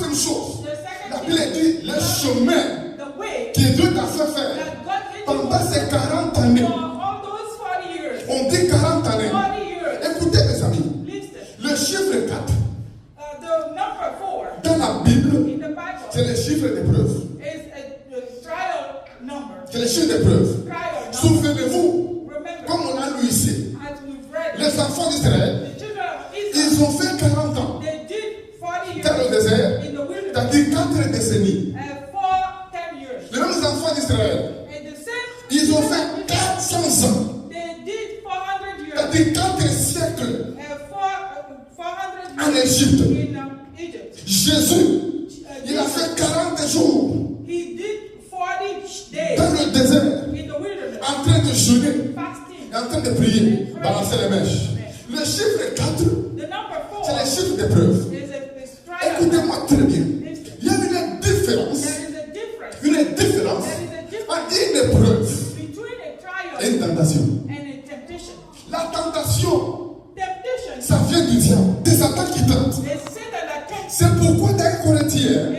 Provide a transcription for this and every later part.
deuxième chose, la Bible dit le chemin que Dieu t'a fait faire pendant ces 40 années. On dit 40 années. Écoutez mes amis, le chiffre 4 dans la Bible, c'est le chiffre d'épreuve. C'est le chiffre d'épreuve. Souvenez-vous, comme on a lu ici, les enfants d'Israël, ils ont fait 40 ans dans le désert, c'est-à-dire 4 décennies. Les mêmes enfants d'Israël, ils ont fait 400 ans, c'est-à-dire 4 siècles en Égypte. Jésus, il a fait 40 jours dans le désert, en train de jeûner, en train de prier, balancer les mèches. Le chiffre 4, c'est le chiffre d'épreuve. Écoutez-moi très bien. Il y a une différence entre une épreuve et une tentation. La tentation, ça vient du diable, des attaques qui tentent. C'est pourquoi dans Corinthiens,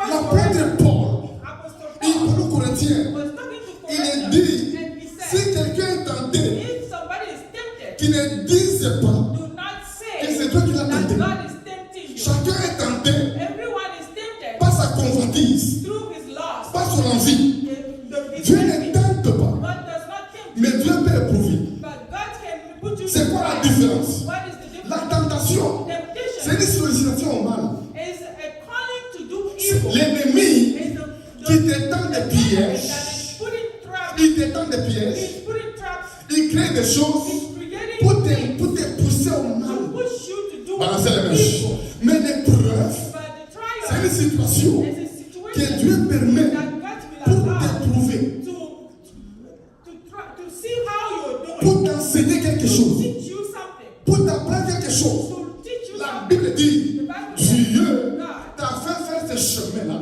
l'apôtre Paul, il parle aux Corinthiens, il dit, si quelqu'un est tenté, qu'il ne dise pas que c'est Dieu qui l'a tenté. Chacun est tenté par sa convoitise, par son envie. Dieu ne tente pas, mais Dieu peut éprouver. C'est quoi la différence? La tentation, c'est une sollicitation au mal. L'ennemi qui te tend des pièges, il crée des choses pour te pousser au mal. Balancer les mèches. Mais l'épreuve, c'est une situation que Dieu permet pour t'éprouver, pour t'enseigner quelque chose, pour t'apprendre quelque chose. La Bible dit, Dieu t'a fait faire ce chemin-là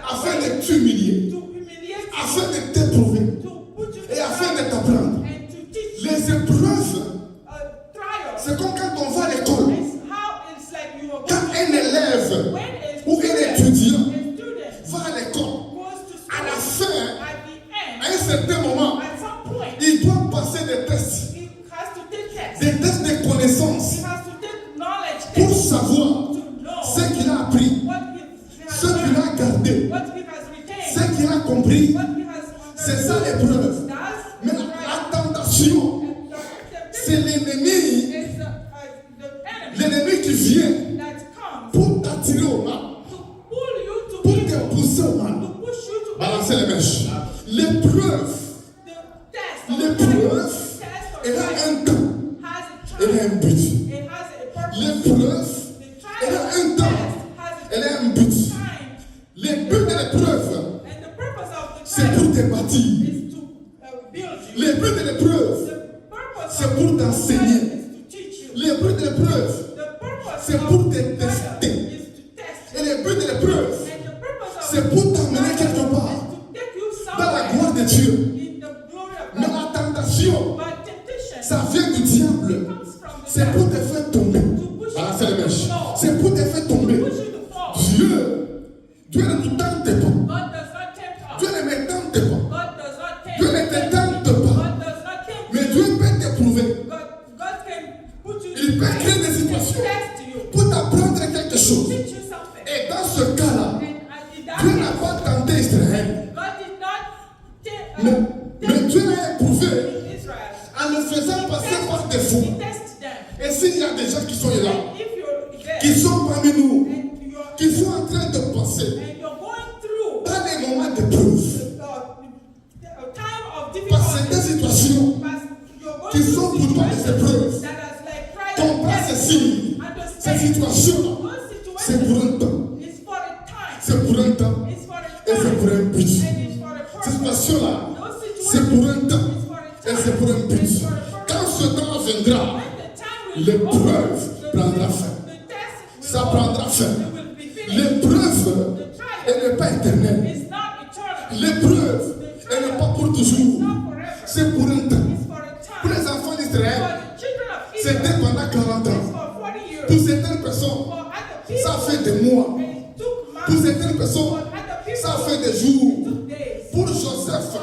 afin de t'humilier, afin de t'éprouver et afin de t'apprendre. Les épreuves, c'est comme quand on va à l'école. Quand un élève ou un étudiant va à l'école, à la fin, à un certain moment, il doit passer des tests de connaissances pour savoir ce qu'il a appris, ce qu'il a gardé, ce qu'il a compris. C'est ça l'épreuve. Mais la tentation, c'est l'ennemi qui vient pour t'attirer au mal, pour te pousser au mal. Balancer les mèches. L'épreuve, elle a un temps, elle a un but. L'épreuve, elle a un temps, elle a un but. Le but de l'épreuve, c'est pour te bâtir. Le but de l'épreuve, c'est pour t'enseigner. Le but de l'épreuve, c'est pour te tester. Et le but de l'épreuve, c'est pour t'amener quelque part dans la gloire de Dieu. Mais la tentation, ça vient du diable. C'est pour te faire tomber. Balancer les mèches. C'est pour te faire tomber. Dieu ne nous tente pas. Dieu ne me tente pas. Dieu ne te tente pas. Mais Dieu peut t'éprouver. Il peut créer des situations pour t'apprendre quelque chose. Et dans ce cas-là, Dieu n'a pas tenté Israël. Mais Dieu l'a éprouvé en le faisant passer par des fous. Et s'il y a des gens qui sont là, qui sont parmi nous, qui sont en train de passer dans les moments d'épreuve, par certaines situations qui sont pour toi des épreuves, comprends ceci, cette situation-là, c'est pour un temps. C'est pour un temps et c'est pour un but. Cette situation-là, c'est pour un temps et c'est pour un but. Quand ce temps viendra, l'épreuve prendra fin. Ça prendra fin. L'épreuve, elle n'est pas éternelle. L'épreuve, elle n'est pas pour toujours. C'est pour un temps. Pour les enfants d'Israël, c'était pendant 40 ans. Pour certaines personnes, Ça fait des mois. Pour certaines personnes, ça fait des jours. Pour Joseph,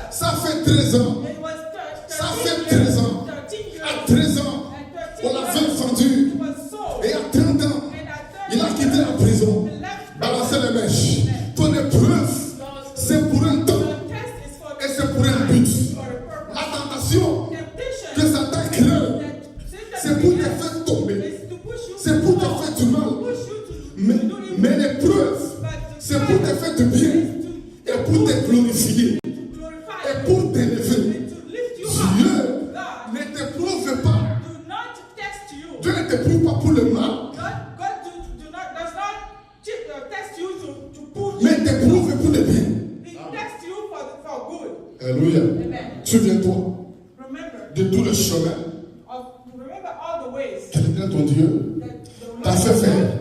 ça fait 13 ans. Ça fait 13 ans. À 13 ans, on l'avait vendu. Et à 30 ans, il a quitté la prison. Balancer les mèches. Ton épreuve, c'est pour un temps. Et c'est pour un but. La tentation que Satan crée, c'est pour te faire tomber. C'est pour te faire du mal. Mais l'épreuve, c'est pour te faire du bien. Et pour te glorifier. Et pour t'élever. Dieu ne t'éprouve pas. Dieu ne t'éprouve pas pour le mal. Mais t'éprouve pour le bien. Alléluia. Souviens-toi de tout le chemin que ton Dieu t'a fait faire.